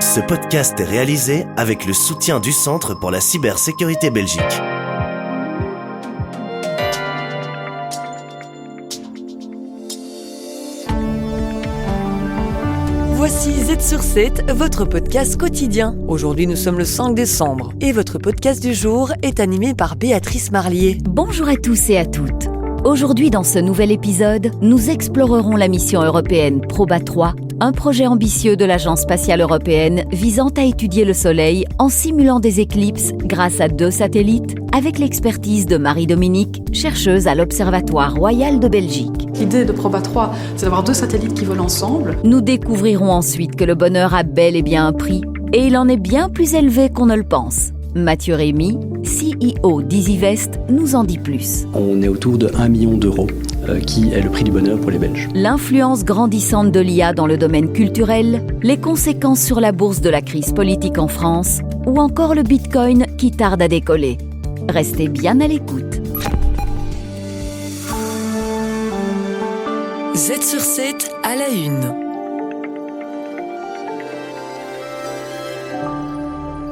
Ce podcast est réalisé avec le soutien du Centre pour la cybersécurité Belgique. Voici Z sur 7, votre podcast quotidien. Aujourd'hui, nous sommes le 5 décembre et votre podcast du jour est animé par Béatrice Marlier. Bonjour à tous et à toutes. Aujourd'hui, dans ce nouvel épisode, nous explorerons la mission européenne Proba 3, un projet ambitieux de l'Agence spatiale européenne visant à étudier le Soleil en simulant des éclipses grâce à 2 satellites, avec l'expertise de Marie-Dominique, chercheuse à l'Observatoire royal de Belgique. L'idée de Proba 3, c'est d'avoir 2 satellites qui volent ensemble. Nous découvrirons ensuite que le bonheur a bel et bien un prix, et il en est bien plus élevé qu'on ne le pense. Mathieu Rémy, CEO d'EasyVest, nous en dit plus. On est autour de 1 million d'euros, qui est le prix du bonheur pour les Belges. L'influence grandissante de l'IA dans le domaine culturel, les conséquences sur la bourse de la crise politique en France, ou encore le Bitcoin qui tarde à décoller. Restez bien à l'écoute. Z sur 7 à la une.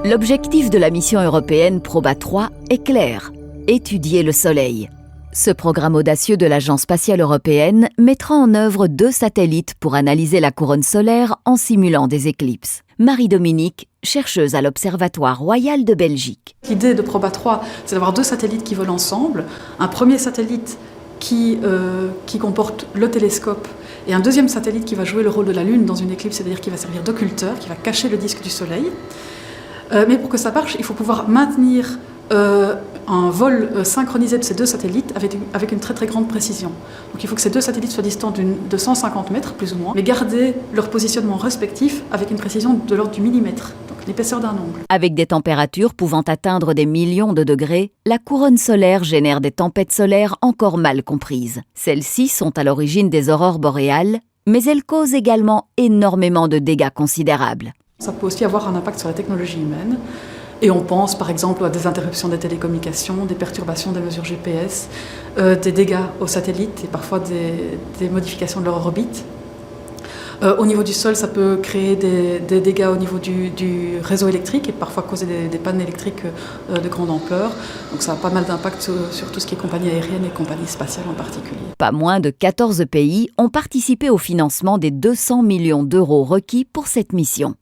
L'objectif de la mission européenne Proba 3 est clair, étudier le Soleil. Ce programme audacieux de l'Agence spatiale européenne mettra en œuvre 2 satellites pour analyser la couronne solaire en simulant des éclipses. Marie-Dominique, chercheuse à l'Observatoire royal de Belgique. L'idée de Proba 3, c'est d'avoir 2 satellites qui volent ensemble. Un premier satellite qui comporte le télescope et un deuxième satellite qui va jouer le rôle de la Lune dans une éclipse, c'est-à-dire qui va servir d'occulteur, qui va cacher le disque du Soleil. Mais pour que ça marche, il faut pouvoir maintenir un vol synchronisé de ces 2 satellites avec une très très grande précision. Donc il faut que ces 2 satellites soient distants de 150 mètres plus ou moins, mais garder leur positionnement respectif avec une précision de l'ordre du millimètre, donc l'épaisseur d'un ongle. Avec des températures pouvant atteindre des millions de degrés, la couronne solaire génère des tempêtes solaires encore mal comprises. Celles-ci sont à l'origine des aurores boréales, mais elles causent également énormément de dégâts considérables. Ça peut aussi avoir un impact sur la technologie humaine. Et on pense par exemple à des interruptions des télécommunications, des perturbations des mesures GPS, des dégâts aux satellites et parfois des modifications de leur orbite. Au niveau du sol, ça peut créer des dégâts au niveau du réseau électrique et parfois causer des pannes électriques de grande ampleur. Donc ça a pas mal d'impact sur tout ce qui est compagnie aérienne et compagnie spatiale en particulier. Pas moins de 14 pays ont participé au financement des 200 millions d'euros requis pour cette mission.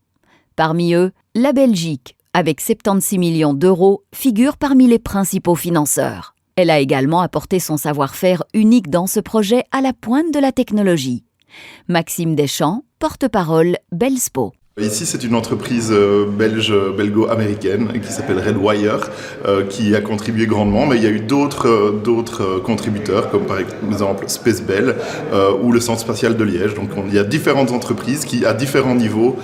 Parmi eux, la Belgique, avec 76 millions d'euros, figure parmi les principaux financeurs. Elle a également apporté son savoir-faire unique dans ce projet à la pointe de la technologie. Maxime Deschamps, porte-parole Belspo. Ici, c'est une entreprise belgo-américaine qui s'appelle Redwire, qui a contribué grandement, mais il y a eu d'autres contributeurs, comme par exemple Spacebell ou le Centre spatial de Liège. Donc il y a différentes entreprises qui, à différents niveaux,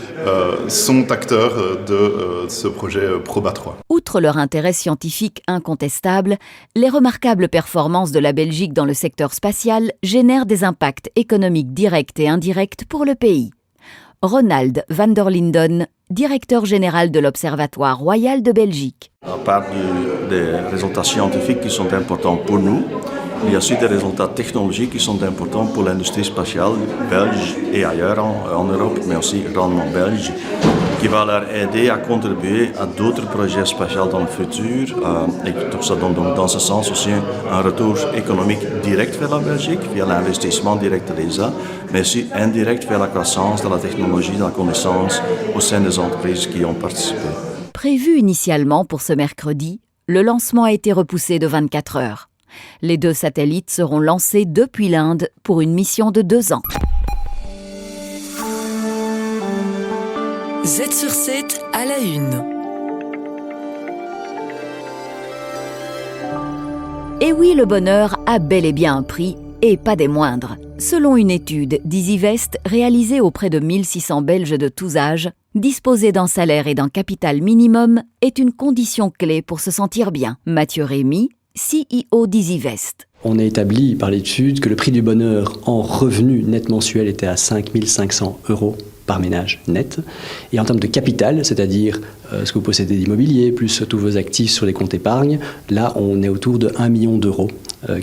sont acteurs de ce projet Proba 3. Outre leur intérêt scientifique incontestable, les remarquables performances de la Belgique dans le secteur spatial génèrent des impacts économiques directs et indirects pour le pays. Ronald van der Linden, directeur général de l'Observatoire royal de Belgique. À part des résultats scientifiques qui sont importants pour nous, il y a aussi des résultats technologiques qui sont importants pour l'industrie spatiale belge et ailleurs en Europe, mais aussi grandement belge, qui va leur aider à contribuer à d'autres projets spatials dans le futur. Et tout ça donne donc dans ce sens aussi un retour économique direct vers la Belgique, via l'investissement direct de l'ESA, mais aussi indirect vers la croissance de la technologie, de la connaissance au sein des entreprises qui ont participé. Prévu initialement pour ce mercredi, le lancement a été repoussé de 24 heures. Les 2 satellites seront lancés depuis l'Inde pour une mission de 2 ans. Z sur 7 à la une. Et oui, le bonheur a bel et bien un prix, et pas des moindres. Selon une étude d'EasyVest réalisée auprès de 1600 Belges de tous âges, disposer d'un salaire et d'un capital minimum est une condition clé pour se sentir bien. Mathieu Rémy, CEO d'EasyVest. On a établi par l'étude que le prix du bonheur en revenu net mensuel était à 5 500 euros par ménage net. Et en termes de capital, c'est-à-dire ce que vous possédez d'immobilier, plus tous vos actifs sur les comptes épargne, là on est autour de 1 million d'euros,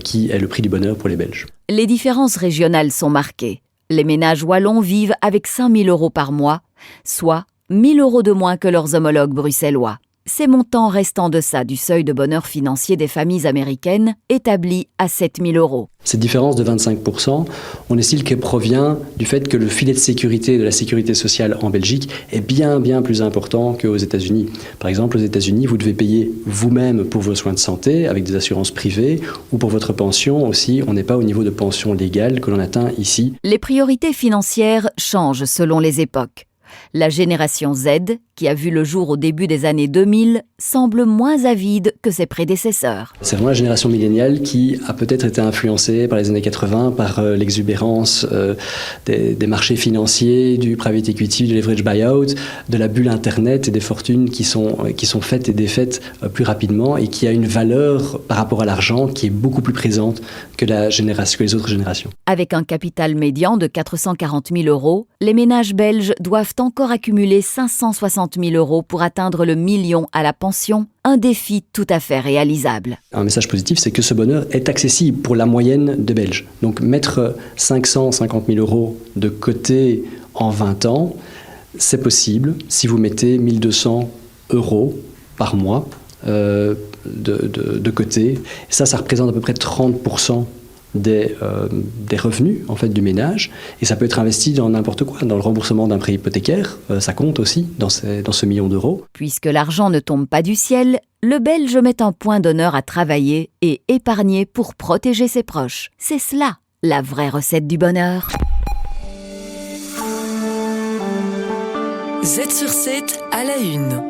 qui est le prix du bonheur pour les Belges. Les différences régionales sont marquées. Les ménages wallons vivent avec 5 000 euros par mois, soit 1 000 € de moins que leurs homologues bruxellois. Ces montants restent en deçà du seuil de bonheur financier des familles américaines, établi à 7 000 €. Cette différence de 25%, on estime qu'elle provient du fait que le filet de sécurité de la sécurité sociale en Belgique est bien plus important qu'aux États-Unis. Par exemple, aux États-Unis, vous devez payer vous-même pour vos soins de santé avec des assurances privées, ou pour votre pension aussi, on n'est pas au niveau de pension légale que l'on atteint ici. Les priorités financières changent selon les époques. La génération Z, qui a vu le jour au début des années 2000, semble moins avide que ses prédécesseurs. C'est vraiment la génération milléniale qui a peut-être été influencée par les années 80, par l'exubérance des marchés financiers, du private equity, du leverage buyout, de la bulle Internet et des fortunes qui sont faites et défaites plus rapidement et qui a une valeur par rapport à l'argent qui est beaucoup plus présente que les autres générations. Avec un capital médian de 440 000 €, les ménages belges doivent encore accumuler 560 000 € pour atteindre le million à la pension, un défi tout à fait réalisable. Un message positif, c'est que ce bonheur est accessible pour la moyenne des Belges. Donc mettre 550 000 € de côté en 20 ans, c'est possible si vous mettez 1 200 € par mois de côté. Ça représente à peu près 30% des revenus en fait, du ménage, et ça peut être investi dans n'importe quoi, dans le remboursement d'un prêt hypothécaire, ça compte aussi dans ce million d'euros. Puisque l'argent ne tombe pas du ciel, le Belge met un point d'honneur à travailler et épargner pour protéger ses proches. C'est cela, la vraie recette du bonheur. Z sur 7 à la une.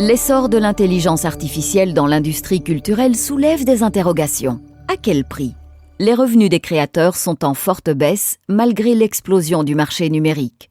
L'essor de l'intelligence artificielle dans l'industrie culturelle soulève des interrogations. À quel prix ? Les revenus des créateurs sont en forte baisse malgré l'explosion du marché numérique.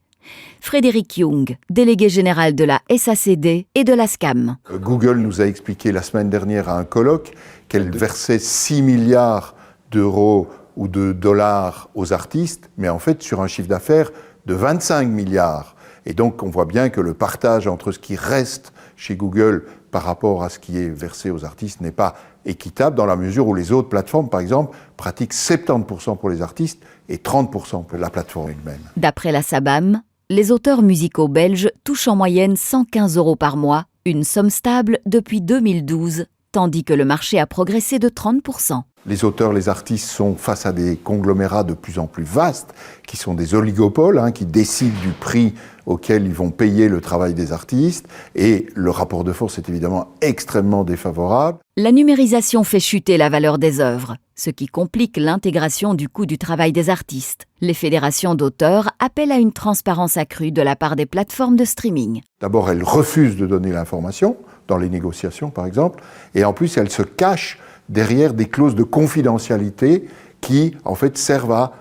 Frédéric Young, délégué général de la SACD et de la SCAM. Google nous a expliqué la semaine dernière à un colloque qu'elle versait 6 milliards d'euros ou de dollars aux artistes, mais en fait sur un chiffre d'affaires de 25 milliards. Et donc on voit bien que le partage entre ce qui reste chez Google par rapport à ce qui est versé aux artistes n'est pas équitable dans la mesure où les autres plateformes, par exemple, pratiquent 70% pour les artistes et 30% pour la plateforme elle-même. D'après la SABAM, les auteurs musicaux belges touchent en moyenne 115 € par mois, une somme stable depuis 2012, tandis que le marché a progressé de 30%. Les auteurs, les artistes sont face à des conglomérats de plus en plus vastes, qui sont des oligopoles, qui décident du prix auquel ils vont payer le travail des artistes, et le rapport de force est évidemment extrêmement défavorable. La numérisation fait chuter la valeur des œuvres, ce qui complique l'intégration du coût du travail des artistes. Les fédérations d'auteurs appellent à une transparence accrue de la part des plateformes de streaming. D'abord, elles refusent de donner l'information, dans les négociations par exemple, et en plus elles se cachent derrière des clauses de confidentialité qui, en fait, servent à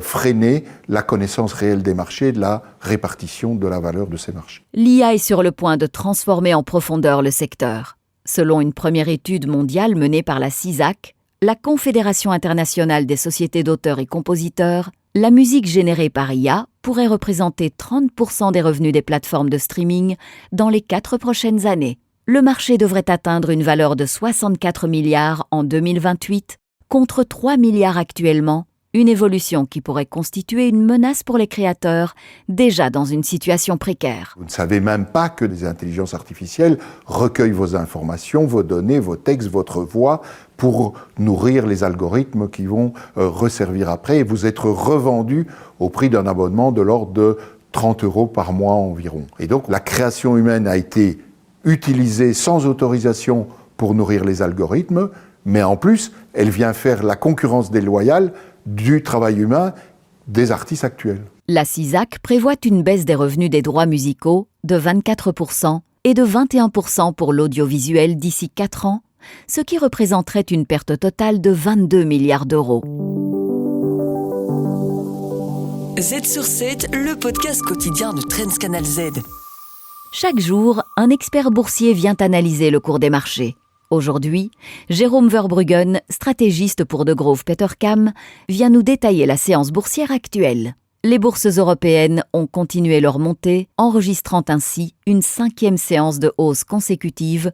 freiner la connaissance réelle des marchés et de la répartition de la valeur de ces marchés. L'IA est sur le point de transformer en profondeur le secteur. Selon une première étude mondiale menée par la CISAC, la Confédération internationale des sociétés d'auteurs et compositeurs, la musique générée par IA pourrait représenter 30% des revenus des plateformes de streaming dans les 4 prochaines années. Le marché devrait atteindre une valeur de 64 milliards en 2028, contre 3 milliards actuellement, une évolution qui pourrait constituer une menace pour les créateurs, déjà dans une situation précaire. Vous ne savez même pas que des intelligences artificielles recueillent vos informations, vos données, vos textes, votre voix, pour nourrir les algorithmes qui vont resservir après et vous être revendus au prix d'un abonnement de l'ordre de 30 € par mois environ. Et donc la création humaine a été utilisée sans autorisation pour nourrir les algorithmes, mais en plus, elle vient faire la concurrence déloyale du travail humain des artistes actuels. La CISAC prévoit une baisse des revenus des droits musicaux de 24% et de 21% pour l'audiovisuel d'ici 4 ans, ce qui représenterait une perte totale de 22 milliards d'euros. Z sur 7, le podcast quotidien de Trends Canal Z. Chaque jour, un expert boursier vient analyser le cours des marchés. Aujourd'hui, Jérôme Verbruggen, stratégiste pour Degroof Petercam, vient nous détailler la séance boursière actuelle. Les bourses européennes ont continué leur montée, enregistrant ainsi une 5e séance de hausse consécutive,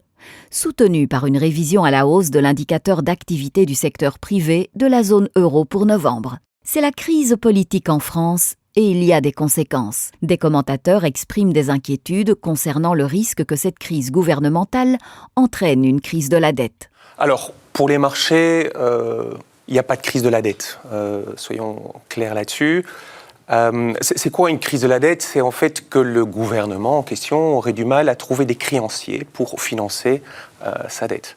soutenue par une révision à la hausse de l'indicateur d'activité du secteur privé de la zone euro pour novembre. C'est la crise politique en France et il y a des conséquences. Des commentateurs expriment des inquiétudes concernant le risque que cette crise gouvernementale entraîne une crise de la dette. Alors, pour les marchés, il n'y a pas de crise de la dette. Soyons clairs là-dessus. C'est quoi une crise de la dette ? C'est en fait que le gouvernement en question aurait du mal à trouver des créanciers pour financer sa dette.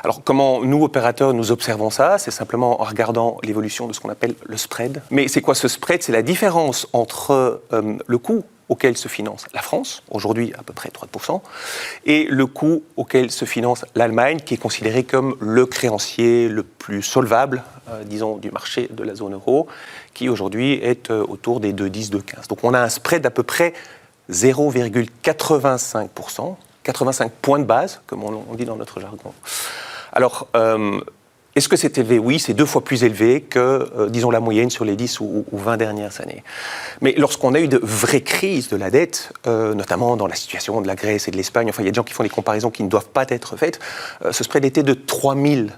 Alors comment nous, opérateurs, nous observons ça ? C'est simplement en regardant l'évolution de ce qu'on appelle le spread. Mais c'est quoi ce spread ? C'est la différence entre le coût auquel se finance la France, aujourd'hui à peu près 3%, et le coût auquel se finance l'Allemagne, qui est considéré comme le créancier le plus solvable, disons, du marché de la zone euro, qui aujourd'hui est autour des 2,10, 2,15. Donc on a un spread d'à peu près 0,85%, 85 points de base, comme on dit dans notre jargon. Alors, est-ce que c'est élevé ? Oui, c'est 2 fois plus élevé que, disons, la moyenne sur les 10 ou 20 dernières années. Mais lorsqu'on a eu de vraies crises de la dette, notamment dans la situation de la Grèce et de l'Espagne, enfin, il y a des gens qui font des comparaisons qui ne doivent pas être faites, ce spread était de 3000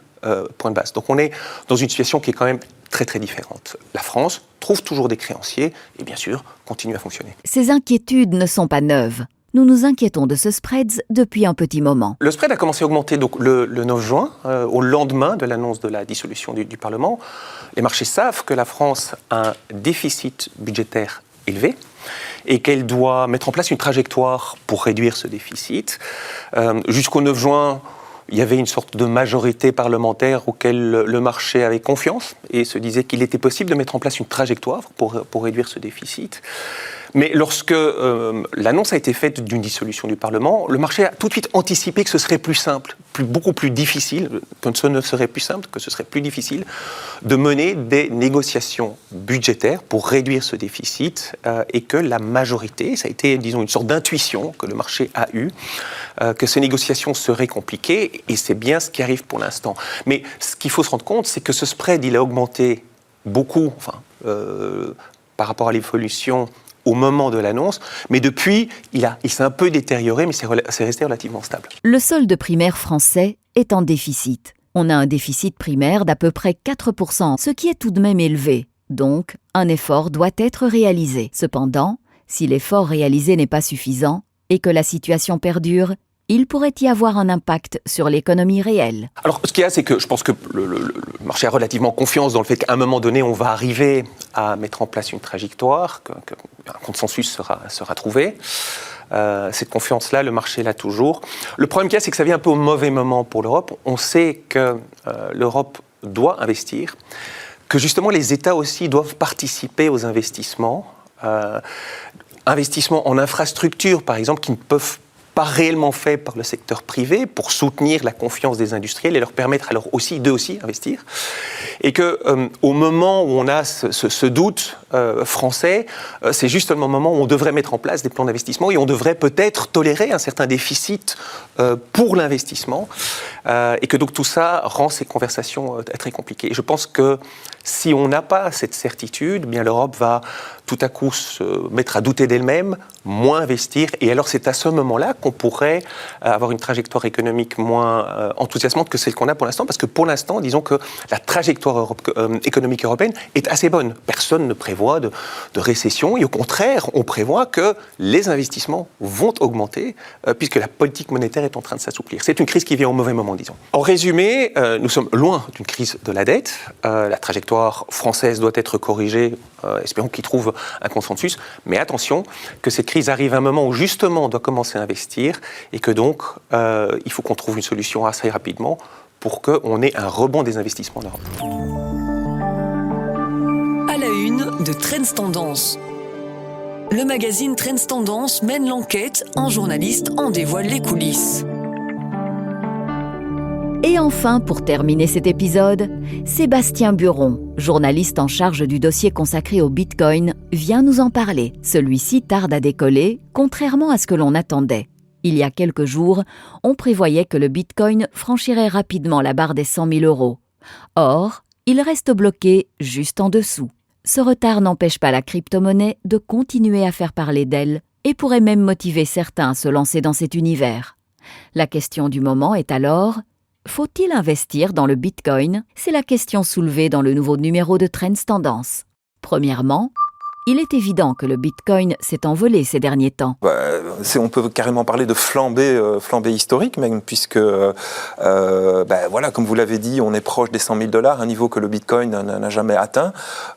points de base. Donc on est dans une situation qui est quand même très très différente. La France trouve toujours des créanciers et bien sûr continue à fonctionner. Ces inquiétudes ne sont pas neuves. Nous nous inquiétons de ce spread depuis un petit moment. Le spread a commencé à augmenter donc, le 9 juin, au lendemain de l'annonce de la dissolution du Parlement. Les marchés savent que la France a un déficit budgétaire élevé et qu'elle doit mettre en place une trajectoire pour réduire ce déficit. Jusqu'au 9 juin, il y avait une sorte de majorité parlementaire auquel le marché avait confiance et se disait qu'il était possible de mettre en place une trajectoire pour réduire ce déficit. Mais lorsque l'annonce a été faite d'une dissolution du Parlement, le marché a tout de suite anticipé que ce serait plus simple, beaucoup plus difficile, que ce ne serait plus simple, que ce serait plus difficile de mener des négociations budgétaires pour réduire ce déficit et que la majorité, ça a été, disons, une sorte d'intuition que le marché a eue, que ces négociations seraient compliquées et c'est bien ce qui arrive pour l'instant. Mais ce qu'il faut se rendre compte, c'est que ce spread, il a augmenté beaucoup, par rapport à l'évolution au moment de l'annonce, mais depuis, il s'est un peu détérioré, mais c'est resté relativement stable. Le solde primaire français est en déficit. On a un déficit primaire d'à peu près 4%, ce qui est tout de même élevé. Donc, un effort doit être réalisé. Cependant, si l'effort réalisé n'est pas suffisant et que la situation perdure, il pourrait y avoir un impact sur l'économie réelle. Alors, ce qu'il y a, c'est que je pense que le marché a relativement confiance dans le fait qu'à un moment donné, on va arriver à mettre en place une trajectoire, qu'un consensus sera trouvé. Cette confiance-là, le marché l'a toujours. Le problème qu'il y a, c'est que ça vient un peu au mauvais moment pour l'Europe. On sait que l'Europe doit investir, que justement les États aussi doivent participer aux investissements. Investissements en infrastructures, par exemple, qui ne peuvent pas réellement fait par le secteur privé pour soutenir la confiance des industriels et leur permettre alors aussi d'eux aussi investir. Et que au moment où on a ce doute français, c'est justement le moment où on devrait mettre en place des plans d'investissement et on devrait peut-être tolérer un certain déficit pour l'investissement et que donc tout ça rend ces conversations très compliquées. Et je pense que si on n'a pas cette certitude, bien l'Europe va tout à coup se mettre à douter d'elle-même, moins investir, et alors c'est à ce moment-là qu'on pourrait avoir une trajectoire économique moins enthousiasmante que celle qu'on a pour l'instant, parce que pour l'instant, disons que la trajectoire économique européenne est assez bonne. Personne ne prévoit de récession, et au contraire, on prévoit que les investissements vont augmenter, puisque la politique monétaire est en train de s'assouplir. C'est une crise qui vient au mauvais moment, disons. En résumé, nous sommes loin d'une crise de la dette. La trajectoire française doit être corrigée, espérons qu'il trouve un consensus, mais attention, que cette crise arrive à un moment où justement on doit commencer à investir et que donc il faut qu'on trouve une solution assez rapidement pour qu'on ait un rebond des investissements en Europe. À la une de Trends Tendance. Le magazine Trends Tendance mène l'enquête, un journaliste en dévoile les coulisses. Et enfin, pour terminer cet épisode, Sébastien Buron, journaliste en charge du dossier consacré au Bitcoin, vient nous en parler. Celui-ci tarde à décoller, contrairement à ce que l'on attendait. Il y a quelques jours, on prévoyait que le Bitcoin franchirait rapidement la barre des 100 000 €. Or, il reste bloqué juste en dessous. Ce retard n'empêche pas la crypto-monnaie de continuer à faire parler d'elle et pourrait même motiver certains à se lancer dans cet univers. La question du moment est alors: Faut-il investir dans le Bitcoin ? C'est la question soulevée dans le nouveau numéro de Trends Tendance. Premièrement, il est évident que le Bitcoin s'est envolé ces derniers temps. On peut carrément parler de flambée historique même, puisque, comme vous l'avez dit, on est proche des 100 000 $, un niveau que le Bitcoin n'a jamais atteint.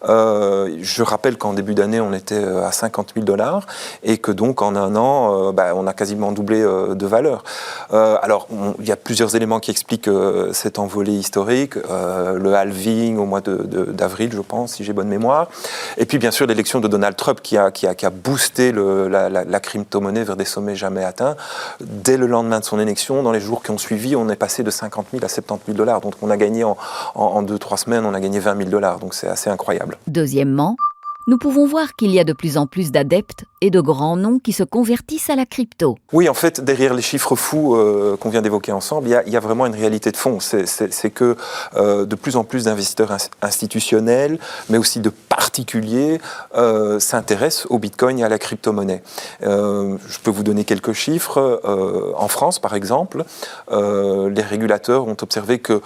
Je rappelle qu'en début d'année, on était à 50 000 $, et que donc en un an, on a quasiment doublé de valeur. Il y a plusieurs éléments qui expliquent cette envolée historique, le halving au mois d'avril, je pense, si j'ai bonne mémoire, et puis bien sûr l'élection de Donald Trump qui a boosté la crypto-monnaie vers des sommets jamais atteints. Dès le lendemain de son élection, dans les jours qui ont suivi, on est passé de 50 000 à 70 000 $. Donc on a gagné en 2-3 semaines, on a gagné 20 000 $. Donc c'est assez incroyable. Deuxièmement, nous pouvons voir qu'il y a de plus en plus d'adeptes et de grands noms qui se convertissent à la crypto. Oui, en fait, derrière les chiffres fous qu'on vient d'évoquer ensemble, il y a vraiment une réalité de fond. C'est que de plus en plus d'investisseurs institutionnels, mais aussi de particuliers, s'intéressent au Bitcoin et à la crypto-monnaie. Je peux vous donner quelques chiffres. En France, par exemple, les régulateurs ont observé que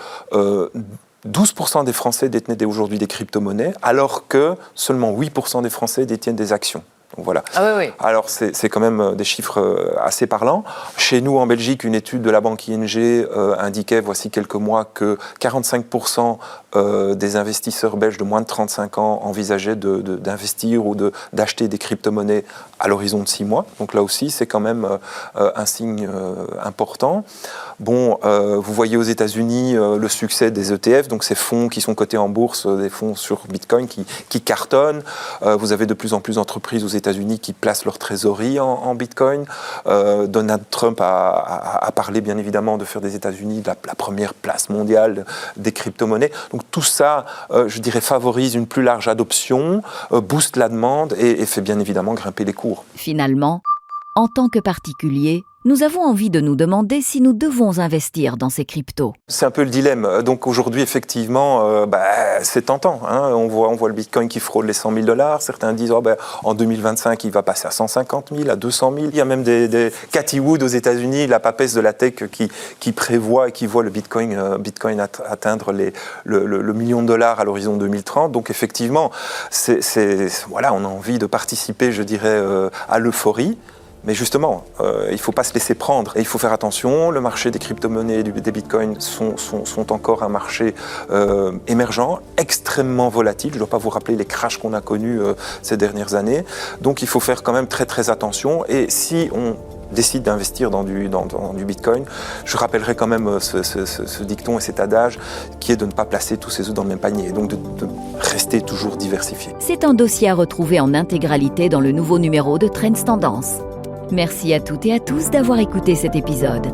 12% des Français détenaient aujourd'hui des crypto-monnaies, alors que seulement 8% des Français détiennent des actions. Donc voilà. Oui. Alors c'est quand même des chiffres assez parlants. Chez nous en Belgique, une étude de la banque ING indiquait voici quelques mois que 45% des investisseurs belges de moins de 35 ans envisageaient d'investir ou d'acheter des crypto-monnaies à l'horizon de 6 mois. Donc là aussi, c'est quand même un signe important. Bon, vous voyez aux États-Unis le succès des ETF, donc ces fonds qui sont cotés en bourse, des fonds sur Bitcoin qui cartonnent. Vous avez de plus en plus d'entreprises aux États-Unis qui placent leur trésorerie en Bitcoin. Donald Trump a parlé bien évidemment de faire des États-Unis la première place mondiale des crypto-monnaies. Donc tout ça, je dirais, favorise une plus large adoption, booste la demande et fait bien évidemment grimper les cours. Finalement, en tant que particulier, nous avons envie de nous demander si nous devons investir dans ces cryptos. C'est un peu le dilemme. Donc aujourd'hui, effectivement, c'est tentant. Hein. On voit le Bitcoin qui frôle les 100 000 $. Certains disent en 2025, il va passer à 150 000, à 200 000. Il y a même des Cathy Wood aux États-Unis, la papesse de la tech, qui prévoit et qui voit le Bitcoin atteindre le million de dollars à l'horizon 2030. Donc effectivement, on a envie de participer, je dirais, à l'euphorie. Mais justement, il ne faut pas se laisser prendre. Et il faut faire attention, le marché des crypto-monnaies et des bitcoins sont encore un marché émergent, extrêmement volatile. Je ne dois pas vous rappeler les crashs qu'on a connus ces dernières années. Donc il faut faire quand même très très attention. Et si on décide d'investir dans du bitcoin, je rappellerai quand même ce dicton et cet adage qui est de ne pas placer tous ses œufs dans le même panier. Et donc de rester toujours diversifié. C'est un dossier à retrouver en intégralité dans le nouveau numéro de Trends Tendance. Merci à toutes et à tous d'avoir écouté cet épisode.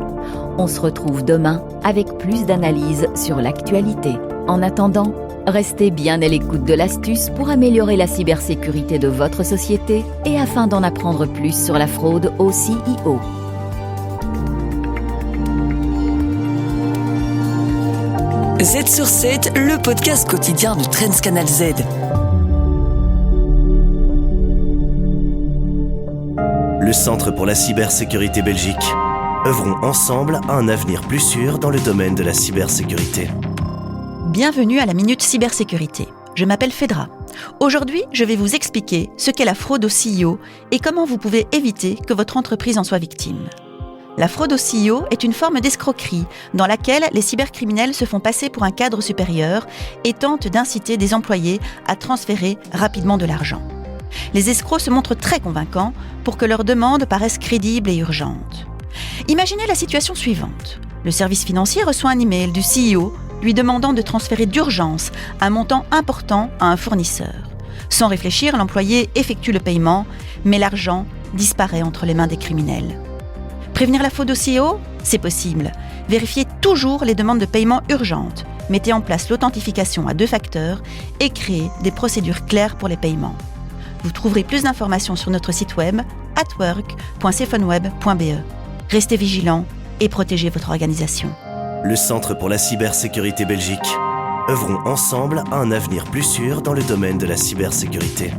On se retrouve demain avec plus d'analyses sur l'actualité. En attendant, restez bien à l'écoute de l'astuce pour améliorer la cybersécurité de votre société et afin d'en apprendre plus sur la fraude au CIO. Z sur 7, le podcast quotidien de Trends Canal Z. Le Centre pour la cybersécurité Belgique. Œuvrons ensemble à un avenir plus sûr dans le domaine de la cybersécurité. Bienvenue à la Minute Cybersécurité. Je m'appelle Phedra. Aujourd'hui, je vais vous expliquer ce qu'est la fraude au CIO et comment vous pouvez éviter que votre entreprise en soit victime. La fraude au CIO est une forme d'escroquerie dans laquelle les cybercriminels se font passer pour un cadre supérieur et tentent d'inciter des employés à transférer rapidement de l'argent. Les escrocs se montrent très convaincants pour que leurs demandes paraissent crédibles et urgentes. Imaginez la situation suivante. Le service financier reçoit un email du CEO lui demandant de transférer d'urgence un montant important à un fournisseur. Sans réfléchir, l'employé effectue le paiement, mais l'argent disparaît entre les mains des criminels. Prévenir la fraude au CEO ? C'est possible. Vérifiez toujours les demandes de paiement urgentes. Mettez en place l'authentification à 2 facteurs et créez des procédures claires pour les paiements. Vous trouverez plus d'informations sur notre site web atwork.cephoneweb.be. Restez vigilants et protégez votre organisation. Le Centre pour la cybersécurité Belgique. Œuvrons ensemble à un avenir plus sûr dans le domaine de la cybersécurité.